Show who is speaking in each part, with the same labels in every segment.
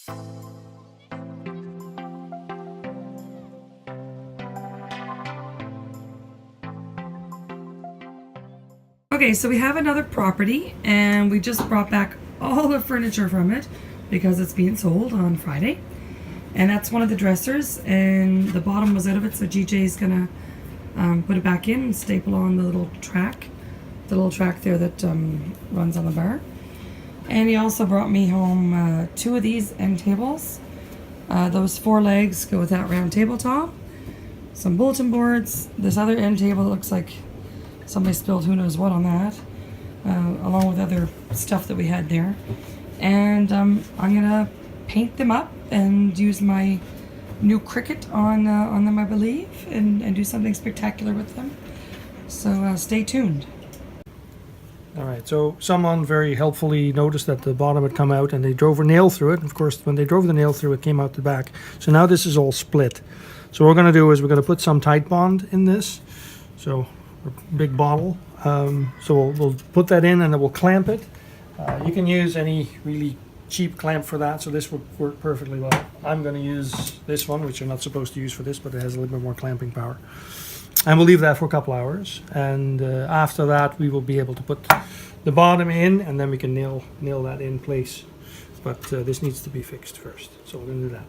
Speaker 1: Okay, so we have another property and we just brought back all the furniture from it because it's being sold on Friday. And that's one of the dressers, and the bottom was out of it, so GJ's gonna put it back in and staple on the little track there that runs on the bar. And he also brought me home 2 of these end tables. Those 4 legs go with that round tabletop. Some bulletin boards. This other end table looks like somebody spilled who knows what on that, along with other stuff that we had there. And I'm gonna paint them up and use my new Cricut on them, I believe, and do something spectacular with them. So stay tuned.
Speaker 2: All right, so someone very helpfully noticed that the bottom had come out and they drove a nail through it. Of course, when they drove the nail through it, came out the back. So now this is all split. So what we're going to do is we're going to put some Tite Bond in this. So a big bottle. So we'll put that in and then we'll clamp it. You can use any really cheap clamp for that, so this would work perfectly well. I'm going to use this one, which you're not supposed to use for this, but it has a little bit more clamping power. And we'll leave that for a couple hours, and after that we will be able to put the bottom in, and then we can nail that in place. But this needs to be fixed first, so we're going to do that.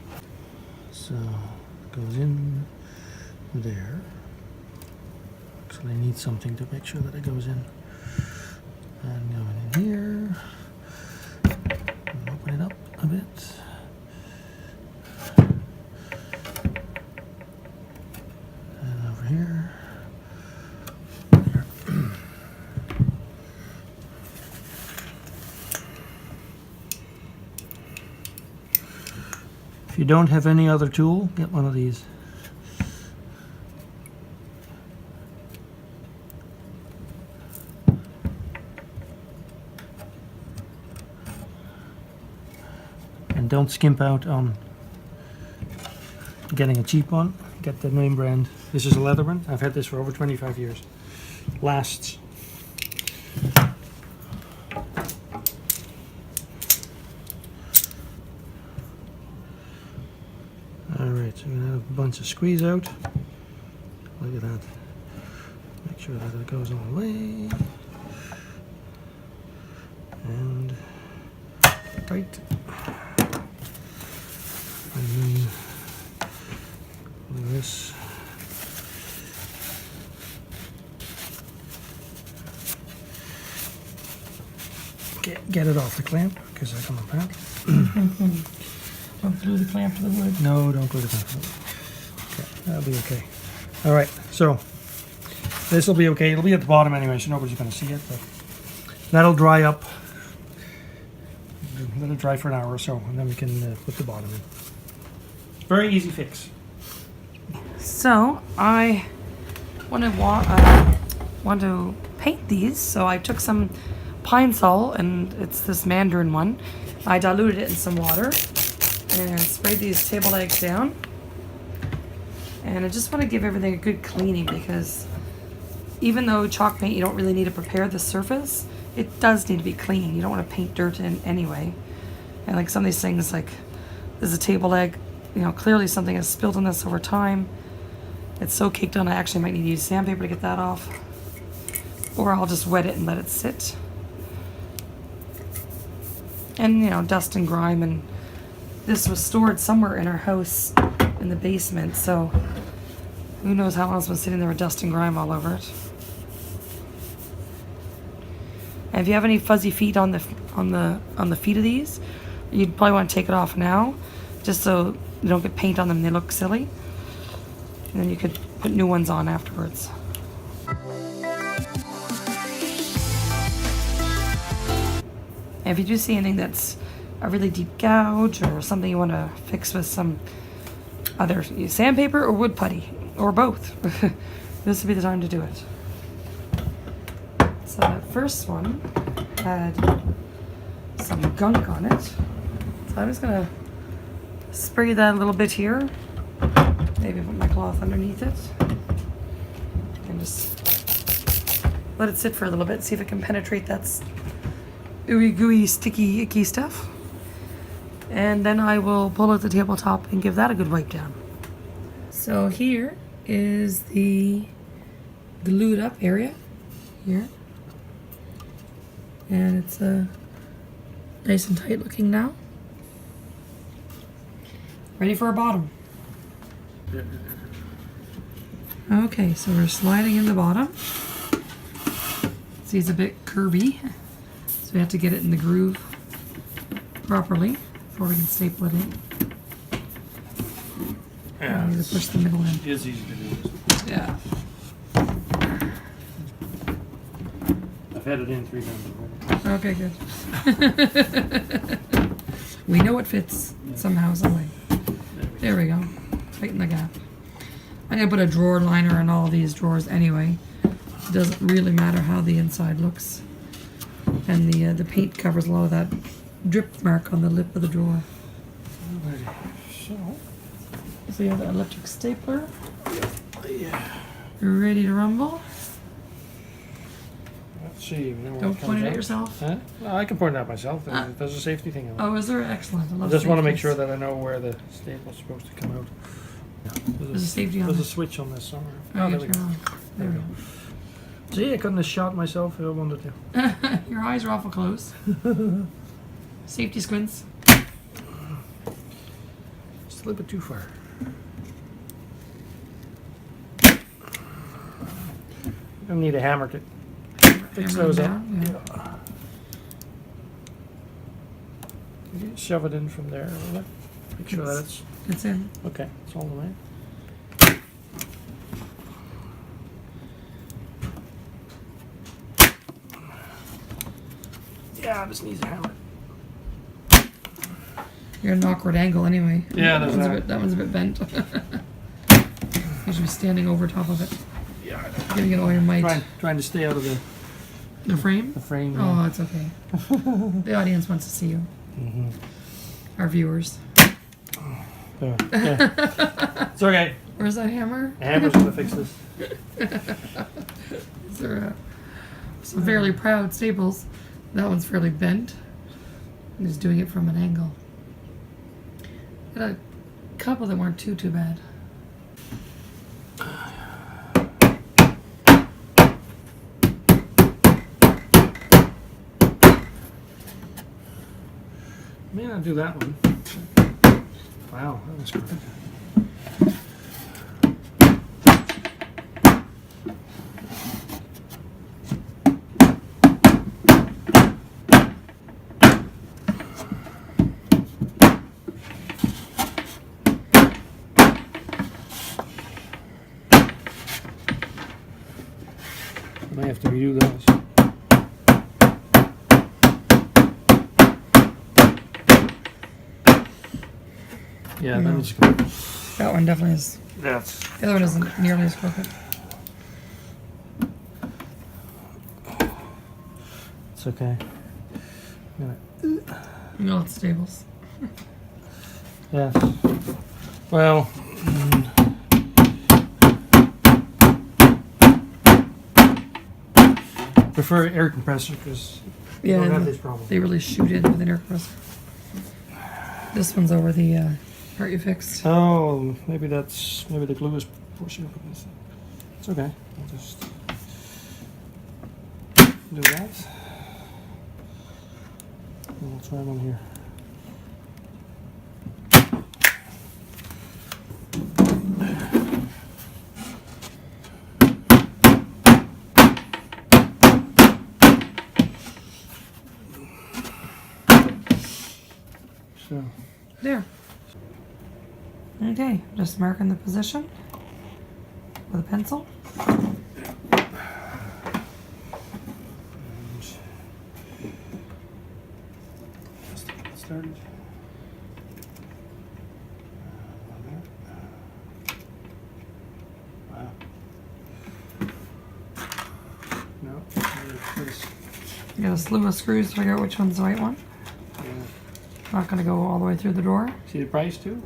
Speaker 2: So it goes in there. Actually, I need something to make sure that it goes in. And going in here. And open it up a bit. Here. There. If you don't have any other tool, get one of these. And don't skimp out on getting a cheap one. Get the name brand. This is a leather one. I've had this for over 25 years. Lasts. Alright, so we're going to have a bunch of squeeze out. Look at that. Make sure that it goes all the way. And tight. And then this. Get it off the clamp because they're coming back.
Speaker 1: Don't glue the clamp to the wood.
Speaker 2: No, don't glue the clamp to the wood. Okay, that'll be okay. All right, so this will be okay. It'll be at the bottom anyway, so nobody's going to see it. But that'll dry up. Let it dry for an hour or so, and then we can put the bottom in. Very easy fix.
Speaker 1: So I want to paint these. So I took some pine sol, and it's this mandarin one. I diluted it in some water and sprayed these table legs down. And I just want to give everything a good cleaning, because even though chalk paint, you don't really need to prepare the surface, it does need to be clean. You don't want to paint dirt in anyway. And like some of these things, like this is a table leg, you know, clearly something has spilled on this over time. It's so caked on, I actually might need to use sandpaper to get that off. Or I'll just wet it and let it sit. And, you know, dust and grime, and this was stored somewhere in our house in the basement, so who knows how long it's been sitting there with dust and grime all over it. And if you have any fuzzy feet on the feet of these, you'd probably want to take it off now, just so you don't get paint on them and they look silly. And then you could put new ones on afterwards. And if you do see anything that's a really deep gouge or something you want to fix with some other sandpaper or wood putty, or both, this would be the time to do it. So that first one had some gunk on it. So I'm just going to spray that a little bit here. Maybe put my cloth underneath it. And just let it sit for a little bit, see if it can penetrate that ooey gooey, sticky, icky stuff. And then I will pull out the tabletop and give that a good wipe down. So here is the glued up area here. And it's nice and tight looking now. Ready for a bottom. Okay, so we're sliding in the bottom. See, it's a bit curvy, so we have to get it in the groove properly before we can staple it in.
Speaker 2: Yeah,
Speaker 1: We need to push the middle in.
Speaker 2: it is easy to do this.
Speaker 1: Yeah.
Speaker 2: I've had it in 3 times already.
Speaker 1: Okay, good. We know it fits somehow, some way. There we go. Tighten the gap. I'm gonna put a drawer liner in all these drawers anyway. It doesn't really matter how the inside looks. And the paint covers a lot of that drip mark on the lip of the drawer. So you have the electric stapler.
Speaker 2: Yeah.
Speaker 1: Ready to rumble?
Speaker 2: Let's see.
Speaker 1: Don't point it at yourself.
Speaker 2: Huh? No, I can point it at myself. There's a safety thing on it.
Speaker 1: Oh, is there? Excellent. I
Speaker 2: I
Speaker 1: love
Speaker 2: just want to make
Speaker 1: safeties.
Speaker 2: sure that I know where the staple's supposed to come out.
Speaker 1: There's a safety on
Speaker 2: There's a
Speaker 1: it.
Speaker 2: switch on this somewhere.
Speaker 1: Oh,
Speaker 2: there
Speaker 1: you
Speaker 2: we
Speaker 1: turn
Speaker 2: go.
Speaker 1: on. There we go.
Speaker 2: See, I couldn't have shot myself if I wanted to.
Speaker 1: Your eyes are awful close. Safety squints.
Speaker 2: Just a little bit too far. I need a hammer to fix
Speaker 1: Hammer
Speaker 2: those
Speaker 1: them
Speaker 2: up.
Speaker 1: down, yeah.
Speaker 2: You can shove it in from there. Will it? Make sure that
Speaker 1: It's in.
Speaker 2: okay. It's all the way. Yeah, this needs a hammer.
Speaker 1: You're at an awkward angle anyway.
Speaker 2: Yeah, there's
Speaker 1: that one's a bit bent. You should be standing over top of it.
Speaker 2: Yeah,
Speaker 1: You're gonna get all your might.
Speaker 2: trying to stay out of
Speaker 1: The frame?
Speaker 2: the frame.
Speaker 1: Oh, it's okay. The audience wants to see you.
Speaker 2: Mm-hmm.
Speaker 1: Our viewers.
Speaker 2: Yeah. It's okay.
Speaker 1: Where's that hammer?
Speaker 2: The hammer's gonna fix this.
Speaker 1: These are some fairly proud staples. That one's fairly bent. I'm just doing it from an angle. Got a couple that weren't too bad.
Speaker 2: May not do that one. Wow, that was good. I may have to redo those. Yeah,
Speaker 1: Yeah.
Speaker 2: that is good.
Speaker 1: That one definitely is.
Speaker 2: That's
Speaker 1: The other one isn't nearly as crooked.
Speaker 2: it's okay.
Speaker 1: No, it's staples.
Speaker 2: Yeah. Well. Prefer air compressor because you don't have this problem.
Speaker 1: They really shoot in with an air compressor. This one's over the part you fixed.
Speaker 2: Oh, maybe the glue is pushing up against it. It's okay. I'll just do that. And we'll try one here. So.
Speaker 1: There. Okay, just marking the position with a pencil.
Speaker 2: Just to get it started. Wow. No, this.
Speaker 1: You got a slew of screws to figure out which one's the right one.
Speaker 2: Yeah.
Speaker 1: Not gonna go all the way through the door.
Speaker 2: See the price too?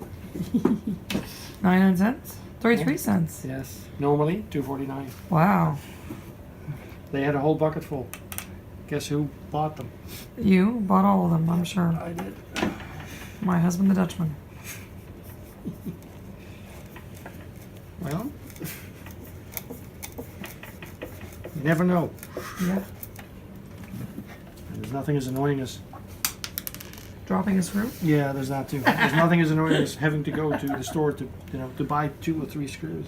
Speaker 1: 99 cents? 33 cents.
Speaker 2: Yes. Normally $2.49.
Speaker 1: Wow.
Speaker 2: They had a whole bucket full. Guess who bought them?
Speaker 1: You bought all of them, I'm sure.
Speaker 2: I did.
Speaker 1: My husband, the Dutchman.
Speaker 2: Well, you never know.
Speaker 1: Yeah.
Speaker 2: There's nothing as annoying as...
Speaker 1: Dropping his fruit.
Speaker 2: Yeah, there's that too. There's nothing as annoying as having to go to the store to, to buy 2 or 3 screws.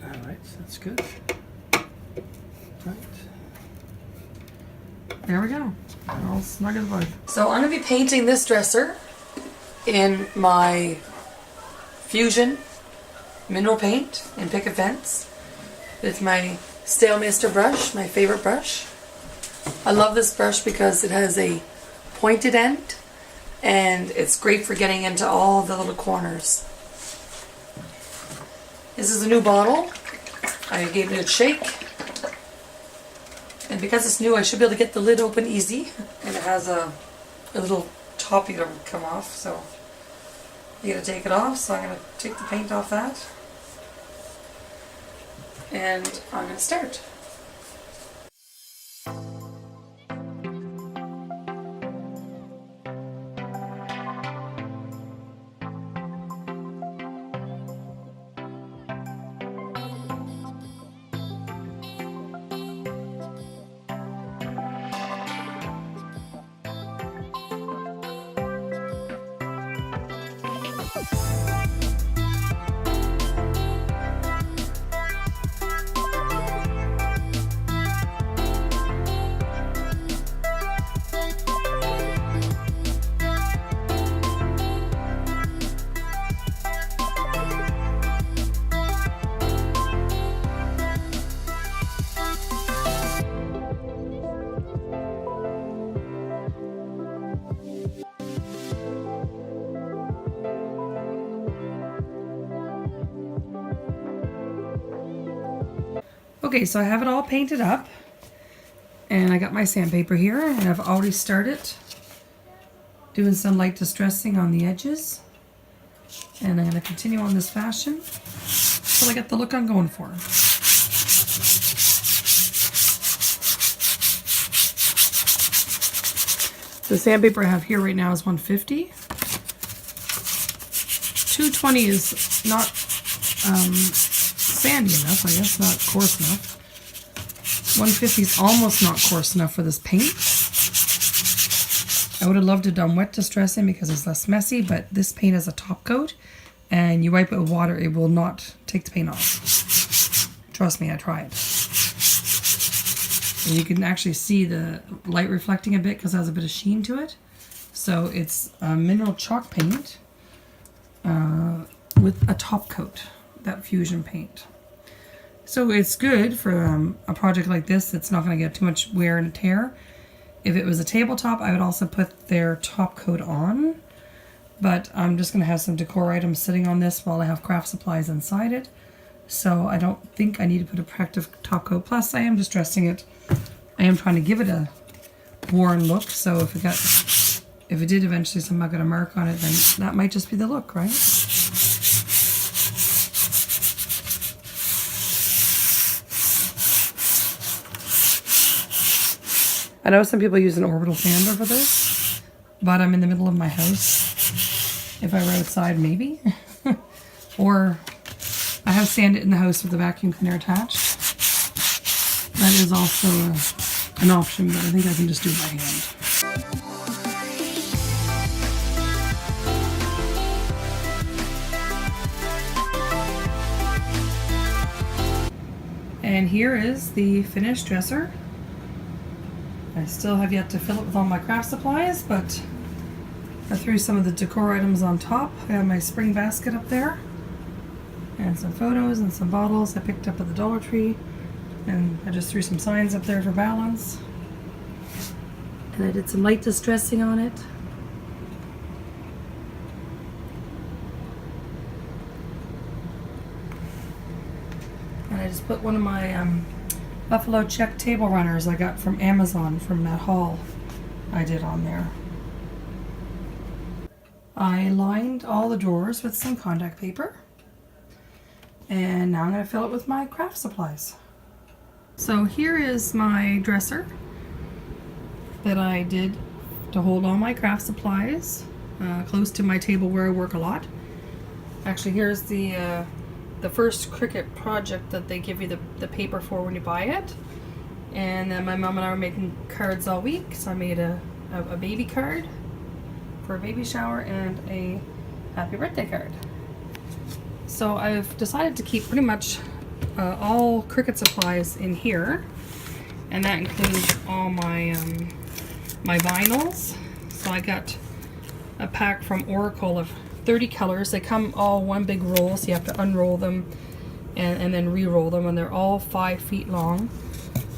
Speaker 2: Alright, that's good. Right.
Speaker 1: There we go. All snug as a bug. So I'm going to be painting this dresser in my Fusion mineral paint in Picket Fence with my Stalemaster brush, my favorite brush. I love this brush because it has a pointed end and it's great for getting into all the little corners. This is a new bottle. I gave it a shake. And because it's new, I should be able to get the lid open easy. And it has a little toppy to come off, so you gotta take it off. So I'm gonna take the paint off that. And I'm gonna start. Okay, so I have it all painted up and I got my sandpaper here and I've already started doing some light distressing on the edges, and I'm going to continue on this fashion until I get the look I'm going for. The sandpaper I have here right now is 150. 220 is not sandy enough, I guess, not coarse enough. 150 is almost not coarse enough for this paint. I would have loved to have done wet distressing because it's less messy, but this paint has a top coat and you wipe it with water, it will not take the paint off. Trust me, I tried. And you can actually see the light reflecting a bit because it has a bit of sheen to it. So it's a mineral chalk paint with a top coat, that Fusion paint. So it's good for a project like this. It's not going to get too much wear and tear. If it was a tabletop, I would also put their top coat on. But I'm just going to have some decor items sitting on this while I have craft supplies inside it. So I don't think I need to put a protective top coat. Plus, I am distressing it. I am trying to give it a worn look. So if it did eventually somehow get a mark on it, then that might just be the look, right? I know some people use an orbital sander for this, but I'm in the middle of my house. If I were outside, maybe. Or I have sanded in the house with the vacuum cleaner attached. That is also an option, but I think I can just do it by hand. And here is the finished dresser. I still have yet to fill it with all my craft supplies, but I threw some of the decor items on top. I have my spring basket up there, and some photos and some bottles I picked up at the Dollar Tree, and I just threw some signs up there for balance. And I did some light distressing on it. And I just put one of my buffalo check table runners I got from Amazon from that haul I did on there. I lined all the drawers with some contact paper. And now I'm going to fill it with my craft supplies. So here is my dresser that I did to hold all my craft supplies close to my table where I work a lot. Actually, here's the first Cricut project that they give you the paper for when you buy it. And then my mom and I were making cards all week, so I made a baby card for a baby shower and a happy birthday card. So I've decided to keep pretty much all Cricut supplies in here, and that includes all my my vinyls. So I got a pack from Oracle of 30 colors. They come all one big roll, so you have to unroll them and then re-roll them, and they're all 5 feet long.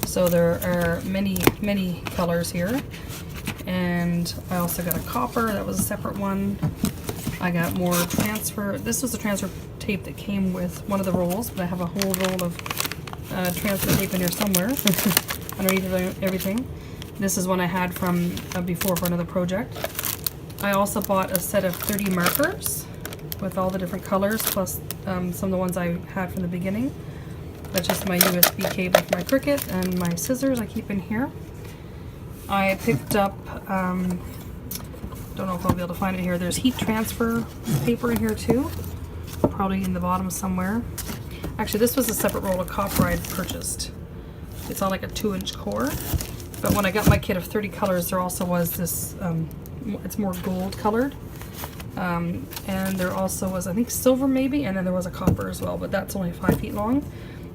Speaker 1: So there are many colors here. And I also got a copper, that was a separate one. I got more transfer. This was the transfer tape that came with one of the rolls, but I have a whole roll of transfer tape in here somewhere underneath everything. This is one I had from before for another project. I also bought a set of 30 markers with all the different colors, plus some of the ones I had from the beginning. That's just my USB cable for my Cricut, and my scissors I keep in here. I picked up, don't know if I'll be able to find it here, there's heat transfer paper in here too, probably in the bottom somewhere. Actually, this was a separate roll of copper I had purchased. It's on like a 2-inch core, but when I got my kit of 30 colors, there also was this, it's more gold colored, and there also was, I think, silver maybe, and then there was a copper as well, but that's only 5 feet long.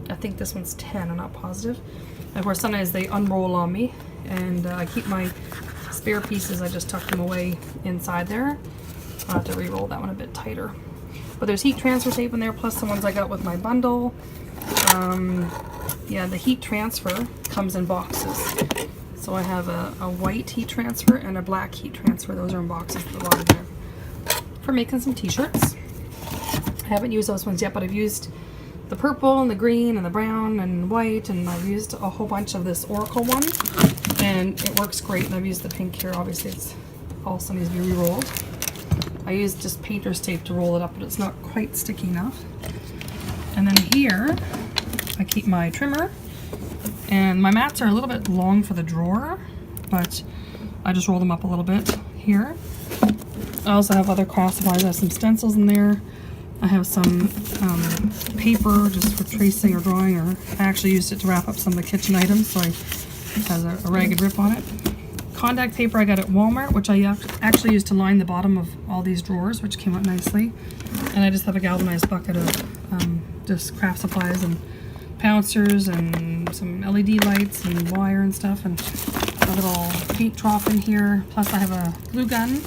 Speaker 1: I think this one's 10, I'm not positive. And of course, sometimes they unroll on me, and I keep my spare pieces, I just tuck them away inside there. I'll have to re-roll that one a bit tighter. But there's heat transfer tape in there, plus the ones I got with my bundle. Yeah, the heat transfer comes in boxes. So I have a white heat transfer and a black heat transfer. Those are in boxes at the bottom there. For making some t-shirts. I haven't used those ones yet, but I've used the purple and the green and the brown and white, and I've used a whole bunch of this Oracle one, and it works great. And I've used the pink here. Obviously it's also needs to be re-rolled. I used just painter's tape to roll it up, but it's not quite sticky enough. And then here I keep my trimmer, and my mats are a little bit long for the drawer, but I just roll them up a little bit here. I also have other craft supplies. I have some stencils in there. I have some paper just for tracing or drawing, or I actually used it to wrap up some of the kitchen items, so it has a ragged rip on it. Contact paper I got at Walmart, which I actually used to line the bottom of all these drawers, which came out nicely. And I just have a galvanized bucket of just craft supplies and pouncers and some LED lights and wire and stuff, and a little paint trough in here. Plus I have a glue gun.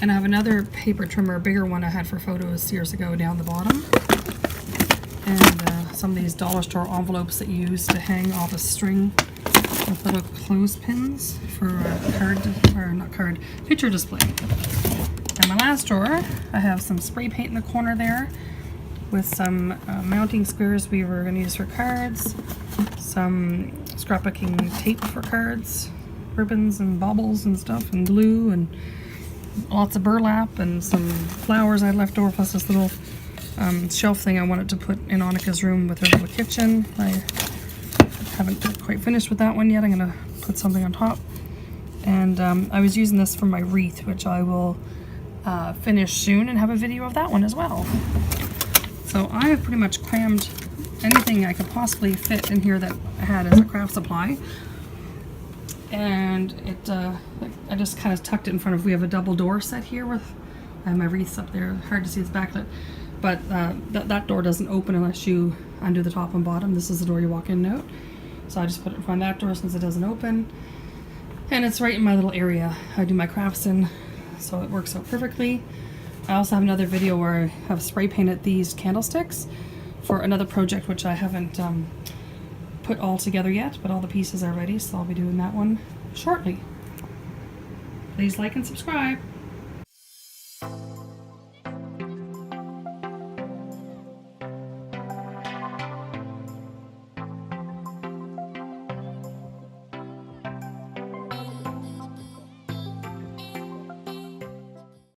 Speaker 1: And I have another paper trimmer, a bigger one I had for photos years ago down the bottom. And some of these dollar store envelopes that you use to hang off a string with little clothespins for picture display. And my last drawer, I have some spray paint in the corner there with some mounting squares we were going to use for cards, some scrapbooking tape for cards, ribbons and baubles and stuff, and glue, and lots of burlap, and some flowers I had left over, plus this little shelf thing I wanted to put in Annika's room with her little kitchen. I haven't quite finished with that one yet. I'm going to put something on top. And I was using this for my wreath, which I will finish soon and have a video of that one as well. So I have pretty much crammed anything I could possibly fit in here that I had as a craft supply. And it, I just kind of tucked it in front of, we have a double door set here with, I have my wreaths up there, hard to see it's backlit, but that door doesn't open unless you undo the top and bottom. This is the door you walk in and out. So I just put it in front of that door since it doesn't open. And it's right in my little area I do my crafts in, so it works out perfectly. I also have another video where I have spray painted these candlesticks for another project which I haven't put all together yet, but all the pieces are ready, so I'll be doing that one shortly. Please like and subscribe.